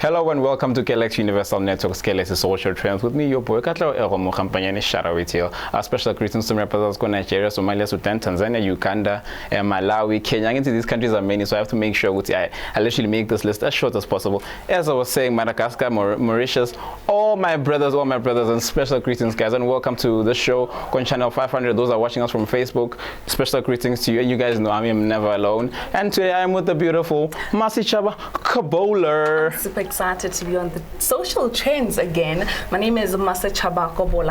Hello and welcome to KATLEHO Universal Network's KATLEHO Social Trends. With me, your boy KATLEHO MOGAMPANYANE. Shout out with you. Special greetings to my brothers from Nigeria, Somalia, Sudan, Tanzania, Uganda, Malawi, Kenya. Into these countries are many, so I have to make sure I literally make this list as short as possible. As I was saying, Madagascar, Mauritius, all my brothers, and special greetings, guys, and welcome to the show on channel 500. Those are watching us from Facebook. Special greetings to you, and you guys know I am never alone. And today I am with the beautiful MASECHABA KOBOLA. I'm super excited to be on the social trends again. My name is MASECHABA KOBOLA.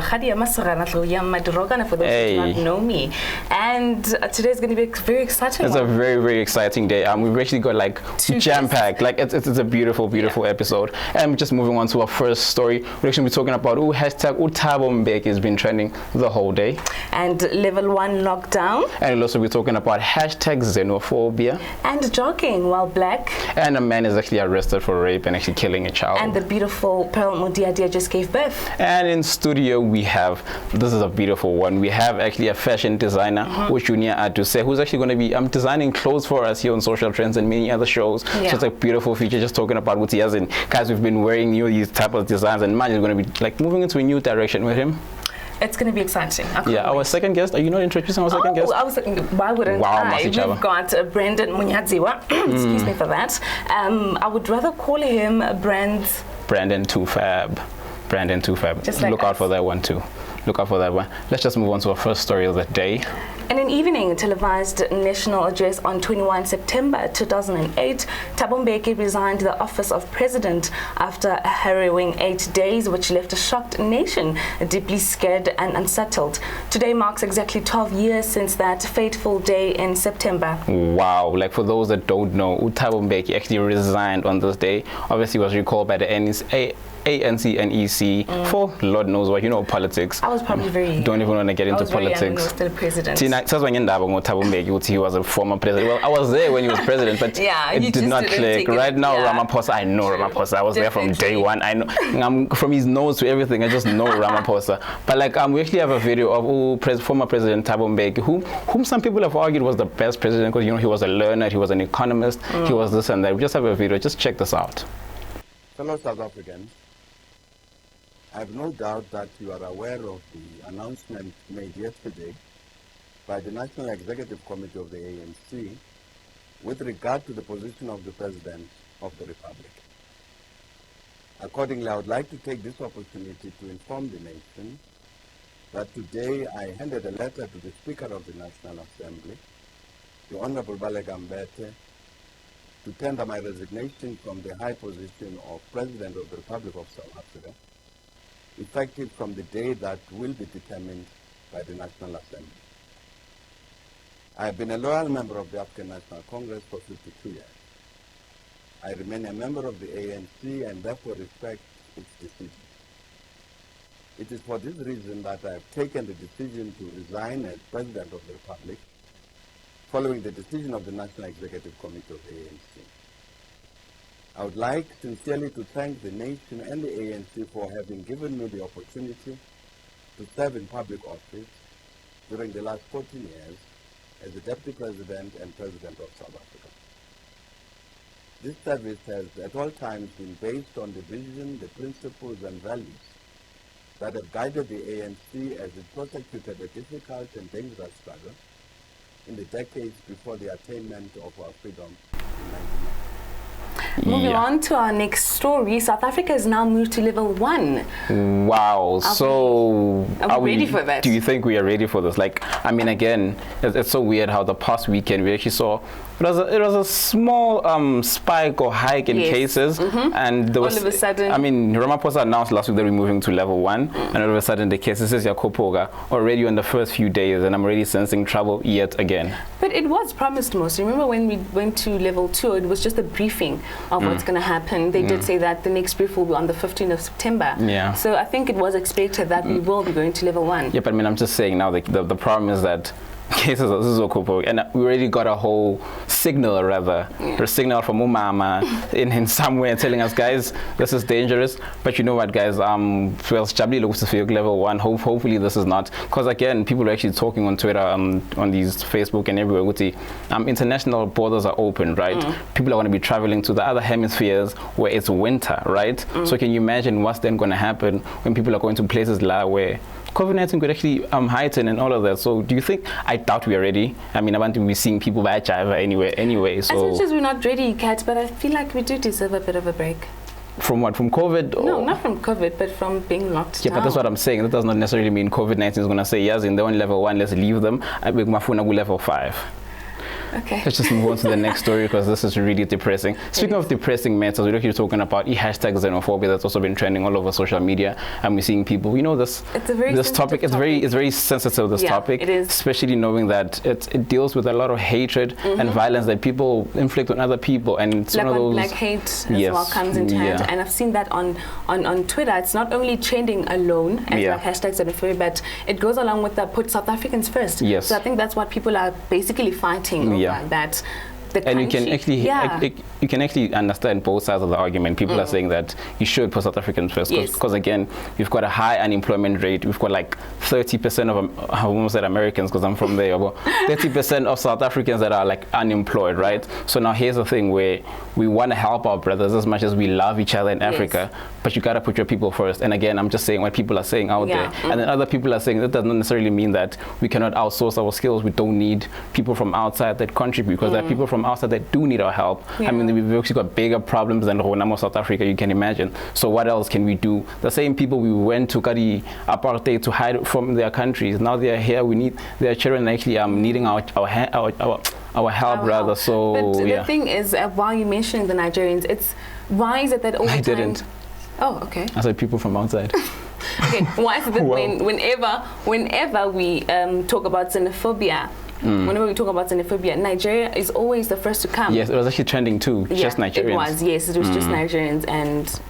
For those who do not know me. And today is going to be a very exciting It's a very, very exciting day. We've actually got like jam-packed. Like it's a beautiful, beautiful episode. And just moving on to our first story, we're actually be talking about hashtag Thabo Mbeki has been trending the whole day. And level 1 lockdown. And we'll also be talking about hashtag xenophobia. And jogging while black. And a man is actually arrested for rape and actually killing a child. And the beautiful Pearl Mudiadia just gave birth. And in studio we have, this is a beautiful one, we have actually a fashion designer, ADUSEI, who's actually going to be designing clothes for us here on Social Trends and many other shows. So it's a beautiful feature, just talking about what he has. And guys, we've been wearing these type of designs, and man is going to be like moving into a new direction with him. It's going to be exciting. Our second guest. Are you not introducing our second guest? I was thinking, why wouldn't I? We've got Brendan Munyadziwa. Excuse me for that. I would rather call him Brandon Too Fab. Brandon Too Fab. Just like Look out for that one too. Look out for that one. Let's just move on to our first story of the day. In an evening televised national address on 21 September 2008, Thabo Mbeki resigned the office of president after a harrowing 8 days, which left a shocked nation deeply scared and unsettled. Today marks exactly 12 years since that fateful day in September. Wow, like for those that don't know, Thabo Mbeki actually resigned on this day. Obviously was recalled by the ANC and EC for Lord knows what, politics. I was probably very... Don't even want to get into politics. The president. He was a former president. Well, I was there when he was president, but it did not click. Right now, Ramaphosa, I know Ramaphosa. I was there from day one. I know from his nose to everything. I just know Ramaphosa. But like, we actually have a video of former President Thabo Mbeki, whom some people have argued was the best president because he was a learner, he was an economist, he was this and that. We just have a video. Just check this out. Fellow South Africans, I have no doubt that you are aware of the announcement made yesterday by the National Executive Committee of the ANC with regard to the position of the President of the Republic. Accordingly, I would like to take this opportunity to inform the nation that today I handed a letter to the Speaker of the National Assembly, the Honorable Baleka Mbete, to tender my resignation from the high position of President of the Republic of South Africa, effective from the day that will be determined by the National Assembly. I have been a loyal member of the African National Congress for 52 years. I remain a member of the ANC and therefore respect its decision. It is for this reason that I have taken the decision to resign as President of the Republic, following the decision of the National Executive Committee of the ANC. I would like sincerely to thank the nation and the ANC for having given me the opportunity to serve in public office during the last 14 years as the Deputy President and President of South Africa. This service has at all times been based on the vision, the principles and values that have guided the ANC as it prosecuted a difficult and dangerous struggle in the decades before the attainment of our freedom in 1990. Moving on to our next story, South Africa has now moved to level 1. Wow. Are we ready for that? Do you think we are ready for this? Like, I mean, again, it's so weird how the past weekend we actually saw it was a small spike or hike in cases, and there was, all of a sudden, I mean, Ramaphosa announced last week that we're moving to level 1, and all of a sudden the cases is Yakopoga already on the first few days, and I'm already sensing trouble yet again. But it was promised most. Remember when we went to level 2, it was just a briefing of what's going to happen. They did say that the next brief will be on the 15th of September. So I think it was expected that we will be going to level 1. Yeah, but I mean, I'm just saying now the problem is that cases of Zuzokupo, and we already got a whole signal, rather, a signal from Umama in somewhere telling us, guys, this is dangerous. But you know what, guys? Level 1. Hopefully this is not, because again, people are actually talking on Twitter, on these Facebook and everywhere. With the international borders are open, right? People are going to be traveling to the other hemispheres where it's winter, right? So can you imagine what's then going to happen when people are going to places where COVID-19 could actually heighten and all of that? So do you think, I doubt we're ready. I mean, I want to be seeing people by Java anyway. So as much as we're not ready, Kat, but I feel like we do deserve a bit of a break. From what? From COVID? No, not from COVID, but from being locked down. Yeah, but that's what I'm saying. That does not necessarily mean COVID-19 is going to say, yes, in they're on level 1, let's leave them. I make my phone level 5. Okay. Let's just move on to the next story, because this is really depressing. Speaking of depressing matters, we're actually talking about hashtag xenophobia that's also been trending all over social media, and we're seeing people, this topic, it's very sensitive, this topic. It is. Especially knowing that it deals with a lot of hatred and violence that people inflict on other people, and it's one of those black hate as well comes into hand. And I've seen that on Twitter. It's not only trending alone as like hashtag xenophobia, but it goes along with the put South Africans first. Yes. So I think that's what people are basically fighting. That and you can actually understand both sides of the argument. People are saying that you should put South Africans first, because again, we've got a high unemployment rate. We've got like 30% of, I almost said Americans because I'm from there, but 30% of South Africans that are like unemployed, right? So now here's the thing where we want to help our brothers as much as we love each other in Africa, but you got to put your people first. And again, I'm just saying what people are saying out there. And then other people are saying that does not necessarily mean that we cannot outsource our skills. We don't need people from outside that contribute, because there are people from outside that do need our help. I mean, we've actually got bigger problems than South Africa, you can imagine. So what else can we do? The same people we went to Kari apartheid to hide from their countries, now they are here. We need their children actually needing our help, rather. So but the thing is, while you mentioning the Nigerians, it's why is it that all the time? I didn't. Oh, okay. I said people from outside. Okay, why is it that whenever we talk about xenophobia, whenever we talk about xenophobia, Nigeria is always the first to come? Yes, it was actually trending too. Just Nigerians. It was. Yes, it was just Nigerians. And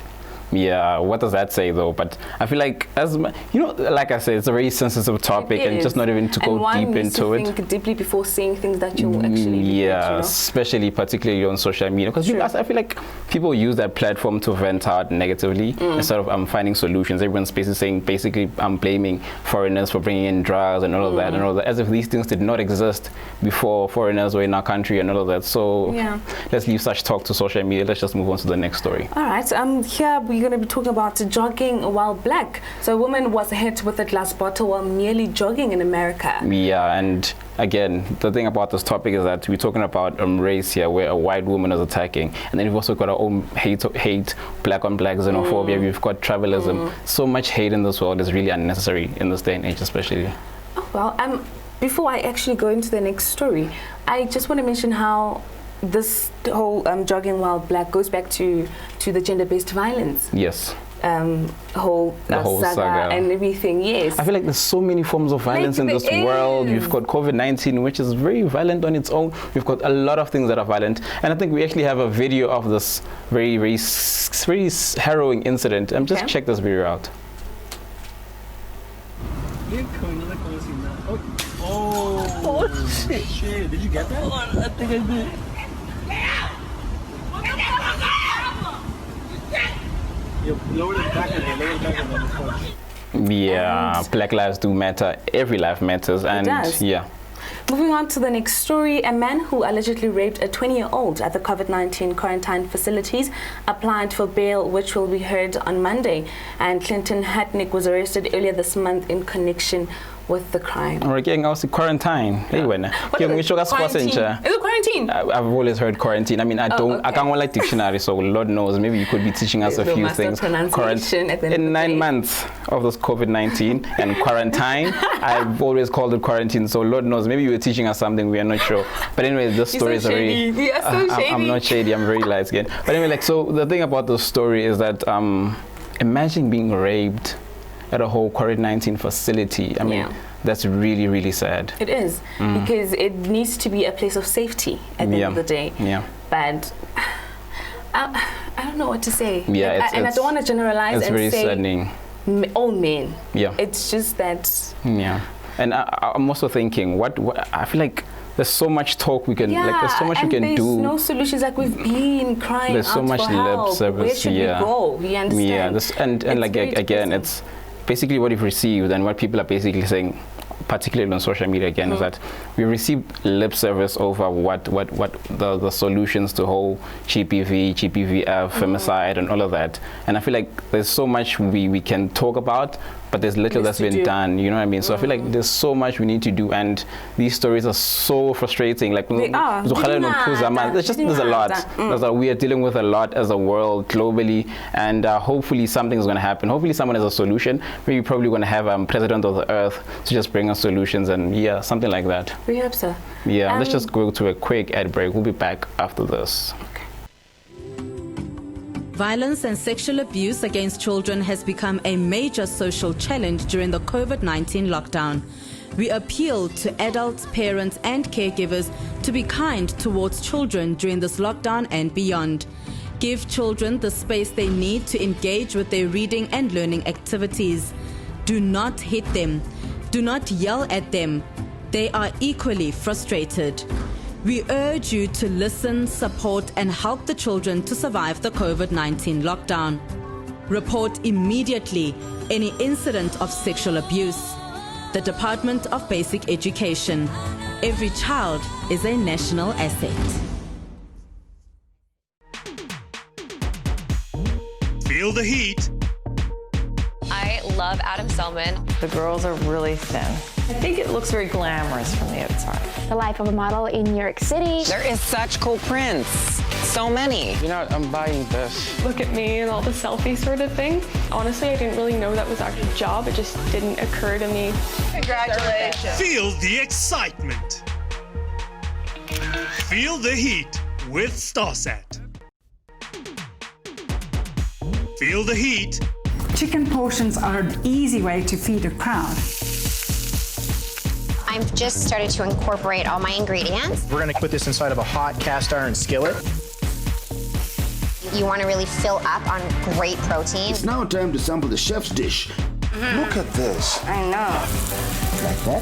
yeah, what does that say though? But I feel like, like I said, it's a very sensitive topic, and just not even to go deep into it. Think deeply before saying things that you actually especially particularly on social media, because I feel like people use that platform to vent out negatively instead of finding solutions. Everyone's basically blaming foreigners for bringing in drugs and all of that, as if these things did not exist before foreigners were in our country and all of that. So let's leave such talk to social media. Let's just move on to the next story. All right. Here we're going to be talking about jogging while black. So a woman was hit with a glass bottle while merely jogging in America. Yeah, and again, the thing about this topic is that we're talking about race here, where a white woman is attacking, and then we've also got our own hate, black on black xenophobia. We've got tribalism. So much hate in this world is really unnecessary in this day and age, especially. Oh, well, before I actually go into the next story, I just want to mention how this whole jogging while black goes back to the gender-based violence. Yes. Whole saga and everything. Yes. I feel like there's so many forms of violence in this world. You've got COVID-19, which is very violent on its own. We've got a lot of things that are violent, and I think we actually have a video of this very harrowing incident. Just check this video out. Oh shit! Did you get that? I think I did. Lower the back of it, Yeah, Black Lives do matter. Every life matters, and Moving on to the next story, a man who allegedly raped a 20-year-old at the COVID-19 quarantine facilities applied for bail, which will be heard on Monday. And Clinton Hatnick was arrested earlier this month in connection with the crime. We're getting out of quarantine. Hey, when is it quarantine? I've always heard quarantine. I mean, I can't like dictionary, so Lord knows, maybe you could be teaching us a few things. In 9 months of this COVID-19 and quarantine, I've always called it quarantine, so Lord knows, maybe you were teaching us something, we are not sure. But anyway, this story is very... I'm not shady, I'm very light-skinned. But anyway, so the thing about the story is that imagine being raped at a whole COVID-19 facility. I mean, that's really, really sad. It is, because it needs to be a place of safety at the end of the day. But I don't know what to say. And I don't want to generalize and say saddening. All men. Yeah. It's just that. And I'm also thinking, what I feel like there's so much talk we can, like there's so much we can do. There's no solutions. Like we've been crying there's so out much for lip help. service. Where should we go? You understand? Yeah, this, and like again, it's basically what we've received and what people are basically saying, particularly on social media again, is that we received lip service over what the solutions to whole GPV, GPVF, femicide, and all of that. And I feel like there's so much we can talk about, but there's little that's been done. You know what I mean? So I feel like there's so much we need to do, and these stories are so frustrating. Like they are. There's a lot. We are dealing with a lot as a world globally, and hopefully something's going to happen. Hopefully someone has a solution. Maybe probably going to have President of the Earth to just bring us solutions, and yeah, something like that. We hope so. Yeah, let's just go to a quick ad break. We'll be back after this. Violence and sexual abuse against children has become a major social challenge during the COVID-19 lockdown. We appeal to adults, parents and caregivers to be kind towards children during this lockdown and beyond. Give children the space they need to engage with their reading and learning activities. Do not hit them. Do not yell at them. They are equally frustrated. We urge you to listen, support and help the children to survive the COVID-19 lockdown. Report immediately any incident of sexual abuse. The Department of Basic Education. Every child is a national asset. Feel the heat. I love Adam Selman. The girls are really thin. I think it looks very glamorous from the outside. The life of a model in New York City. There is such cool prints. So many. You know, I'm buying this. Look at me and all the selfie sort of thing. Honestly, I didn't really know that was actually a job. It just didn't occur to me. Congratulations. Feel the excitement. Feel the heat with StarSat. Feel the heat. Chicken portions are an easy way to feed a crowd. I've just started to incorporate all my ingredients. We're going to put this inside of a hot cast iron skillet. You want to really fill up on great protein. It's now time to sample the chef's dish. Look at this. I know. Like that.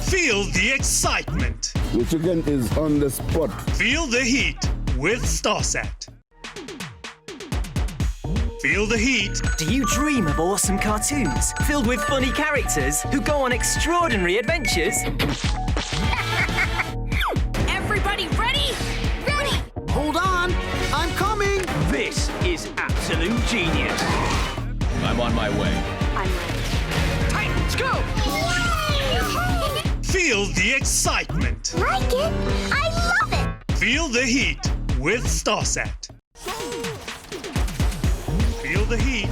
Feel the excitement. The chicken is on the spot. Feel the heat with StarSat. Feel the heat. Do you dream of awesome cartoons filled with funny characters who go on extraordinary adventures? Everybody ready? Ready! Hold on, I'm coming! This is absolute genius. I'm on my way. I'm ready. Titans, go! Feel the excitement. Like it? I love it! Feel the heat with StarSat. Feel the heat.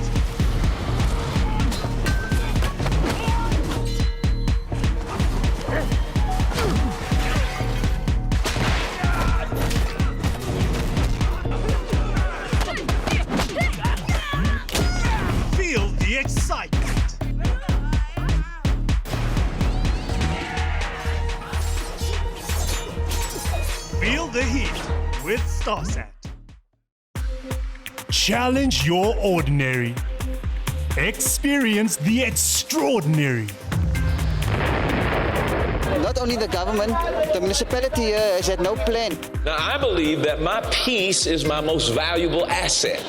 Feel the excitement. Feel the heat with StarSat. Challenge your ordinary. Experience the extraordinary. Not only the government, the municipality here has had no plan. Now, I believe that my peace is my most valuable asset.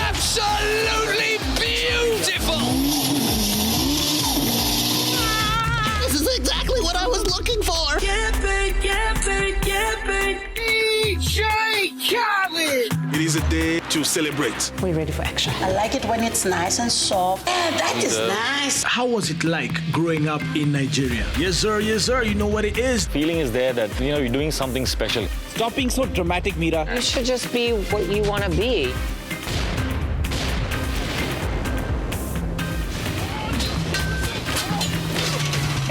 Absolutely beautiful! This is exactly what I was looking for! DJ Khaled! It is a day to celebrate. We're ready for action. I like it when it's nice and soft. That is nice. How was it like growing up in Nigeria? Yes, sir, you know what it is. Feeling is there that, you know, you're doing something special. Stop being so dramatic, Mira. You should just be what you want to be.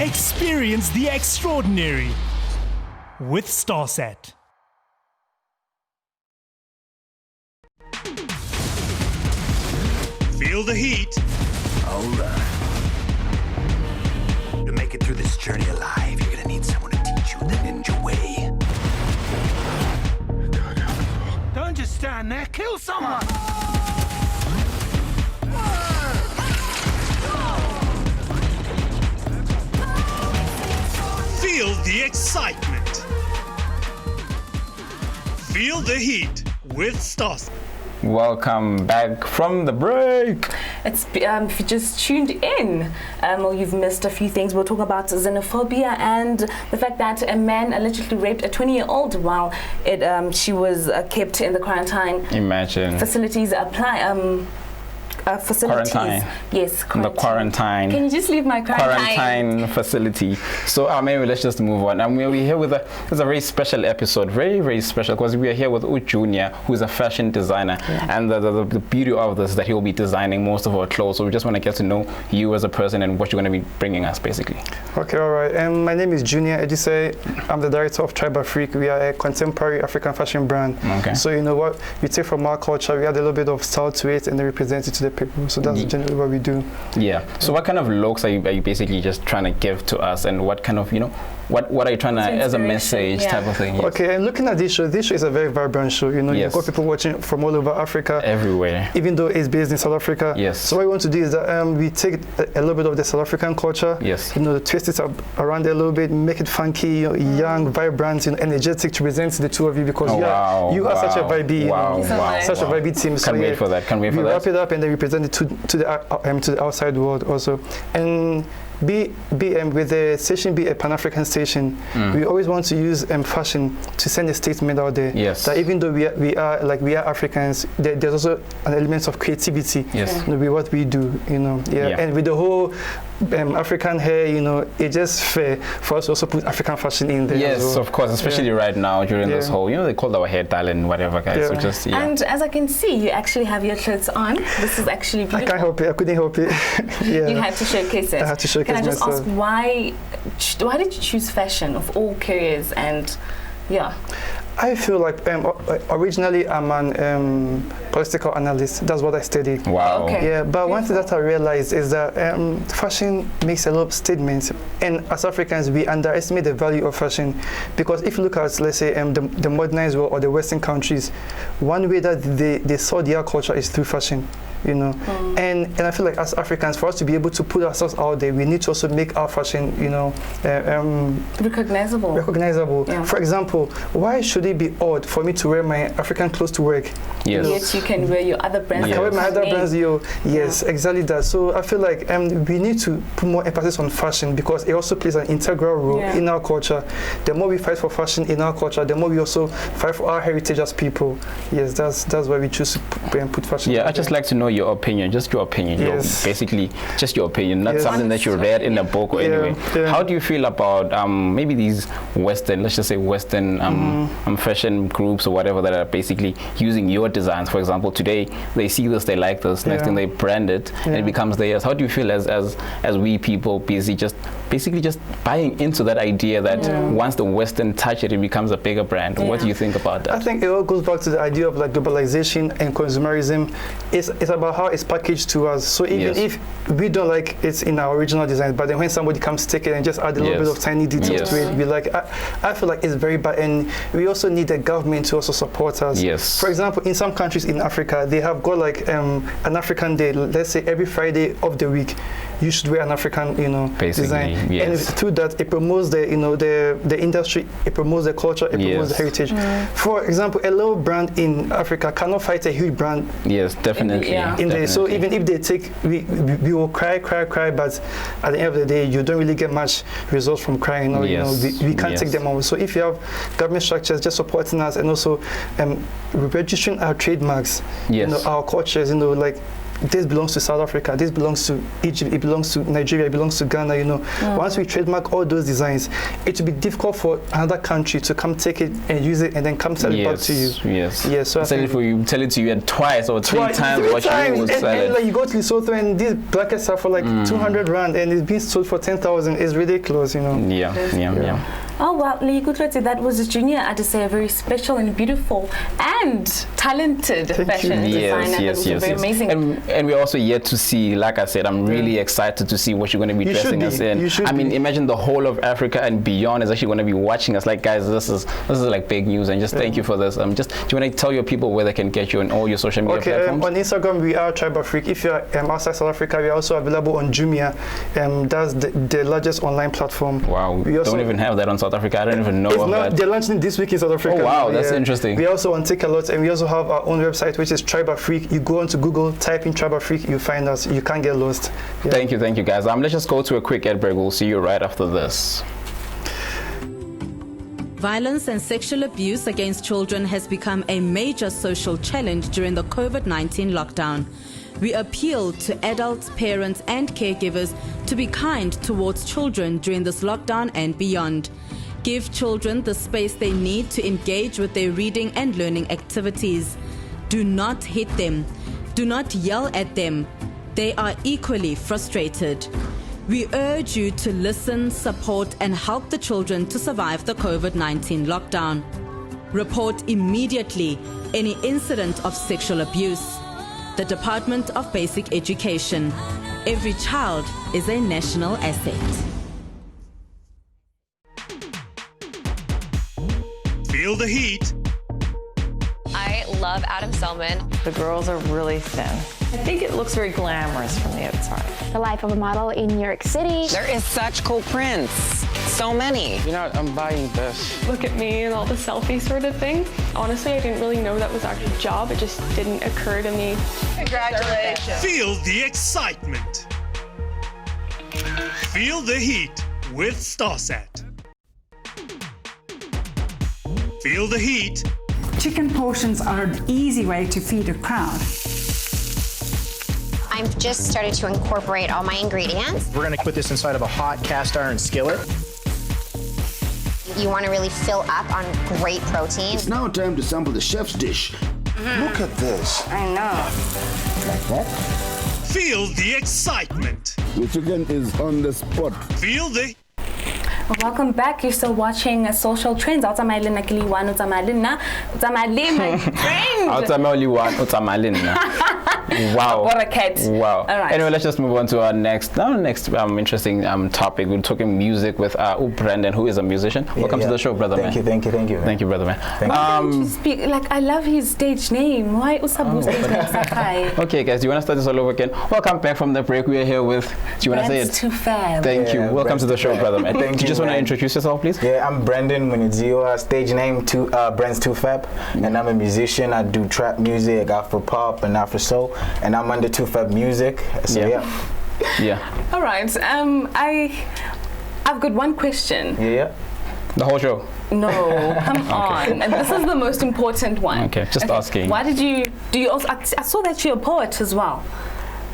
Experience the extraordinary with StarSat. Feel the heat. All right. To make it through this journey alive, you're gonna need someone to teach you the ninja way. Don't just stand there, kill someone! Feel the excitement. Feel the heat with Starset. Welcome back from the break. It's if you just tuned in, or you've missed a few things, we're talking about xenophobia and the fact that a man allegedly raped a 20-year-old while she was kept in the quarantine. Imagine. Facilities facilities. Quarantine. Yes, quarantine. The quarantine. Can you just leave my quarantine facility? So maybe let's just move on. We're here with it's a very special episode, very, very special, because we are here with Junior, who's a fashion designer. Yeah. And the beauty of this is that he'll be designing most of our clothes. So we just want to get to know you as a person and what you're going to be bringing us, basically. Okay, all right. My name is Junior ADUSEI. I'm the director of Tribe Afrique. We are a contemporary African fashion brand. Okay. So you know what we take from our culture, we add a little bit of style to it, and then represent it to the people. So that's generally what we do. Yeah. So what kind of looks are you basically just trying to give to us, and what kind of, what are you trying to, as a message type of thing? Yes. Okay, and looking at this show is a very vibrant show. You've got people watching from all over Africa. Everywhere. Even though it's based in South Africa. Yes. So what we want to do is that we take a little bit of the South African culture. Yes. Twist it up around a little bit, make it funky, young, vibrant, energetic to present the two of you, because you are such a vibey, such a vibey team. Can't wait for that. We wrap it up and then we present it to the outside world also. And with the station be a Pan-African station, we always want to use fashion to send a statement out there. Yes. That even though we are Africans, there's also an element of creativity. Yes. With what we do, And with the whole African hair, it's just fair for us to also put African fashion in there. Yes, as well. of course, especially right now during this whole, they call our hair talent, whatever, guys. So just And as I can see, you actually have your clothes on. This is actually beautiful. I can't help it. I couldn't help it. You had to showcase it. I had to showcase myself. Can I just myself. ask why did you choose fashion of all careers? And I feel like originally I'm an political analyst. That's what I studied. Wow. Okay. Yeah, but one thing that I realized is that fashion makes a lot of statements, and as Africans we underestimate the value of fashion, because if you look at, let's say, the modernized world or the Western countries, one way that they saw their culture is through fashion. And I feel like as Africans, for us to be able to put ourselves out there, we need to also make our fashion, recognizable. Yeah. For example, why should it be odd for me to wear my African clothes to work? Yes. Yet you can wear your other brands. I can wear my other brands. Yes, exactly that. So I feel like we need to put more emphasis on fashion, because it also plays an integral role in our culture. The more we fight for fashion in our culture, the more we also fight for our heritage as people. Yes, that's why we choose to put fashion. Yeah, I'd just like to know your opinion, just your opinion. Yes. Basically, just your opinion, not something that you read in a book or anyway. How do you feel about maybe these Western, let's just say Western fashion groups or whatever that are basically using your designs? For example, today they see this, they like this, next thing they brand it and it becomes theirs. How do you feel as we people basically just buying into that idea that once the Western touch it, it becomes a bigger brand? What do you think about that? I think it all goes back to the idea of like globalization and consumerism. It's about how it's packaged to us. So even if we don't like it in our original design, but then when somebody comes to take it and just add a little bit of tiny details to it, we like, I feel like it's very bad. And we also need the government to also support us. Yes. For example, in some countries in Africa, they have got like an African day. Let's say every Friday of the week, you should wear an African, design. And through that, it promotes the industry, it promotes the culture, it promotes the heritage. For example, a little brand in Africa cannot fight a huge brand. Yes, definitely. So even if they take, we will cry, but at the end of the day, you don't really get much results from crying. We can't take them over. So if you have government structures just supporting us and also registering our trademarks, our cultures, like this belongs to South Africa, this belongs to Egypt, it belongs to Nigeria, it belongs to Ghana, Once we trademark all those designs, it will be difficult for another country to come take it and use it and then come sell it back to you. Yes. So tell it to you twice or three times what you would sell it. And like you go to Lesotho and these blankets are for like 200 rand and it's being sold for 10,000. It's ridiculous, Yeah. Oh, well, that was Junior ADUSEI, a very special and beautiful and talented fashion designer. Yes. Very amazing. And we're also yet to see, like I said, I'm really excited to see what you're going to be dressing us in. I mean, imagine the whole of Africa and beyond is actually going to be watching us. Like, guys, this is like big news, and just thank you for this. Do you want to tell your people where they can get you on all your social media platforms? On Instagram, we are Tribe Afrique. If you're outside South Africa, we are also available on Jumia. That's the largest online platform. Wow, we don't even have that on South Africa. I don't even know of that. They're launching this week in South Africa. Oh wow, that's interesting. We also on Takealot, and we also have our own website, which is Tribe Afrique. You go onto Google, type in Tribe Afrique, you find us. You can't get lost. Thank you, guys. Let's just go to a quick ad break. We'll see you right after this. Violence and sexual abuse against children has become a major social challenge during the COVID-19 lockdown. We appeal to adults, parents and caregivers to be kind towards children during this lockdown and beyond. Give children the space they need to engage with their reading and learning activities. Do not hit them. Do not yell at them. They are equally frustrated. We urge you to listen, support and help the children to survive the COVID-19 lockdown. Report immediately any incident of sexual abuse. The Department of Basic Education. Every child is a national asset. Feel the heat. I love Adam Selman. The girls are really thin. I think it looks very glamorous from the outside. The life of a model in New York City. There is such cool prints. So many. You know, I'm buying this. Look at me and all the selfie sort of thing. Honestly, I didn't really know that was actually a job. It just didn't occur to me. Congratulations. Feel the excitement. Feel the heat with StarSat. Feel the heat. Chicken portions are an easy way to feed a crowd. I've just started to incorporate all my ingredients. We're going to put this inside of a hot cast iron skillet. You want to really fill up on great protein. It's now time to sample the chef's dish. Look at this. I know. Like that? Feel the excitement. The chicken is on the spot. Feel the... Welcome back. You're still watching Social Trends. My friend. Wow. What a cat. Wow. All right. Anyway, let's just move on to our next interesting topic. We're talking music with Brandon, who is a musician. Welcome to the show, brother man. Thank you. Thank you, brother man. Speak like I love his stage name. Why Usabu stage name Sakai? Okay, guys, do you want to start this all over again? Welcome back from the break. We are here with. Do you want to say it? Too fab. Thank you. Welcome to the show, brother man. Thank you. Just want to introduce yourself, please? Yeah, I'm Brandon Muniziwa, stage name Brand's Too Fab, and I'm a musician. I do trap music, Afro pop, and Afro soul, and I'm under Too Fab Music. So yeah. All right. I've got one question. Yeah. The whole show? No, come on. And this is the most important one. Okay, just asking. Why did you? Do you also? I saw that you're a poet as well.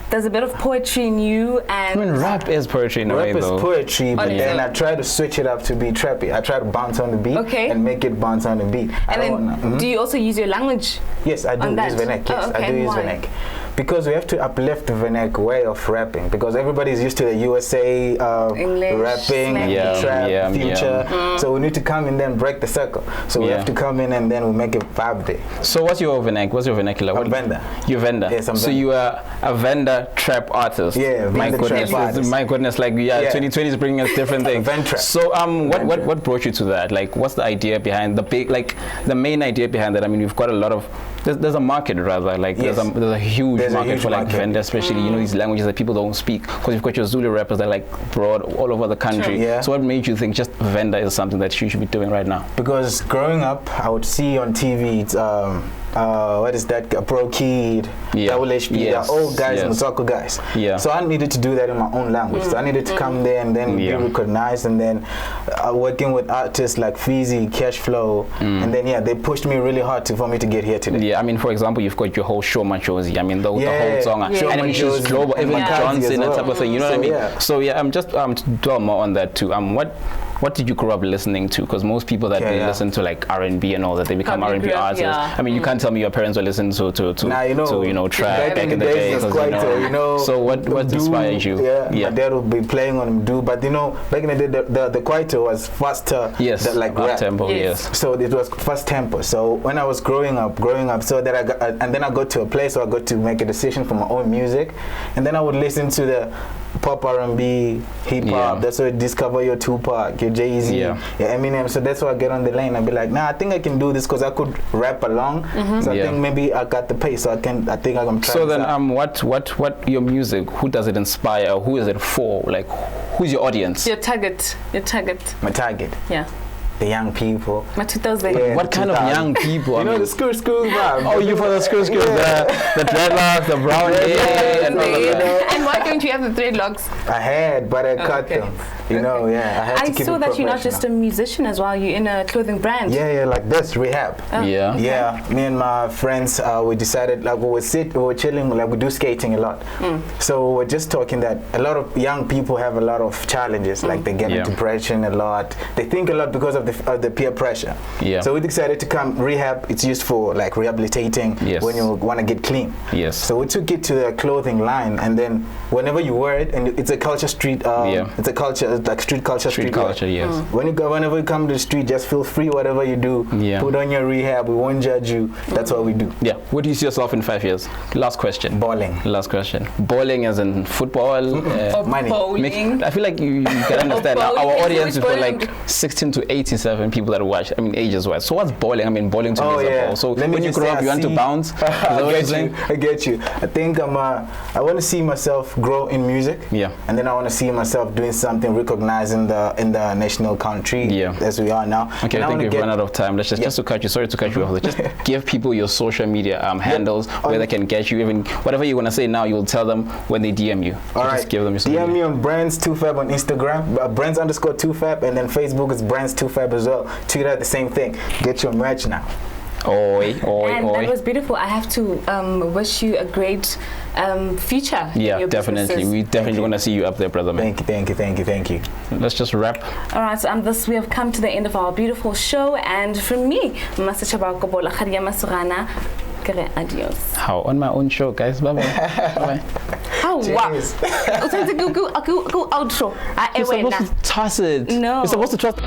There's a bit of poetry in you, and I mean, rap is poetry in a way, though. Rap is poetry, but then I try to switch it up to be trappy. I try to bounce on the beat and make it bounce on the beat. And then, do you also use your language? Yes, I do use vernac. Yes, I do use vernac. Because we have to uplift the vernac way of rapping. Because everybody's used to the USA English, rapping, trap, future. So we need to come in and break the circle. So we have to come in and then we make it vibe there. So what's your vernac? What's your vernacular? I'm vendor. You're vendor. Yes, I'm vendor. So you are a vendor trap artist. Yeah, my goodness, my goodness, like 2020 is bringing us different things. So what brought you to that? Like, what's the idea behind the main idea behind that? I mean, you've got a lot of there's a market rather, like there's a huge market for like vendor, especially these languages that people don't speak, because you've got your Zulu rappers that are like broad all over the country. So what made you think just vendor is something that you should be doing right now? Because growing up, I would see on TV it's what is that? Pro Kid, Double HP, the old guys and the soccer guys. So I needed to do that in my own language. So I needed to come there and then be recognized, and then working with artists like Fizzy, Cashflow, and then they pushed me really hard for me to get here today. I mean, for example, you've got your whole Show Machozi. I mean, the whole song, and I mean, she's global, even Johnson and type of thing. You know what I mean? So I'm just to dwell more on that too. what did you grow up listening to? Because most people that they listen to like R&B and all that, they become R&B artists. I mean, you can't tell me your parents were listening to trap back in the day. So what inspired you? My dad would be playing on Mdu, but back in the day, the Kwaito was faster. Yes, like rap. Tempo. Yes. So it was fast tempo. So when I was growing up, so that I got to a place where I got to make a decision for my own music, and then I would listen to the pop R&B, hip hop. That's where you discover your Tupac, your Jay-Z, your Eminem. So that's why I get on the lane. I'd be like, nah, I think I can do this because I could rap along. So I think maybe I got the pace. So I think I can try. So then, what your music? Who does it inspire? Who is it for? Like, who's your audience? Your target. My target. Yeah. The young people. My 2000. What kind of young people? You know the school vibe. Oh, you for the school, the dreadlocks, the brown hair, and all of that. And why don't you have the dreadlocks? I had, but I cut them. I had to keep it saw that you're not just a musician as well. You're in a clothing brand. Yeah, like this rehab. Yeah. Me and my friends, we decided like we were chilling, like we do skating a lot. So we're just talking that a lot of young people have a lot of challenges. Like they get into depression a lot. They think a lot because of the peer pressure. So we decided to come rehab. It's used for like rehabilitating when you want to get clean. So we took it to the clothing line, and then whenever you wear it, and it's a culture street. It's a culture. Like street culture, yes. Whenever you come to the street, just feel free, whatever you do. Put on your rehab, we won't judge you. That's what we do. Where do you see yourself in 5 years? Last question. Balling. Last question. Balling as in football? Money. Bowling. I feel like you can understand. Our audience is for like 16 to 87 people that watch, ages-wise. So what's bowling? I mean, bowling to me is a ball. So when you grow up, you want to bounce? I get you. I think I want to see myself grow in music. And then I want to see myself doing something recognized in the national country as we are now. Okay, I think we've run out of time. Let's just to cut you. Sorry to cut you off. Just give people your social media handles where they can get you. Even whatever you want to say now, you'll tell them when they DM you. So just give them your social DM media. me on Brands2Fab on Instagram, Brands_2Fab, and then Facebook is Brands2Fab as well. Twitter, the same thing. Get your merch now. That was beautiful. I have to wish you a great future. Definitely. We definitely want to see you up there, brother, man. Thank you. Let's just wrap. All right, so we have come to the end of our beautiful show, and from me, MASECHABA KOBOLA Surana, adios. How? On my own show, guys. Bye-bye. Bye-bye. How? Wow. Go outro. You're supposed to toss it. No. You're supposed to trust.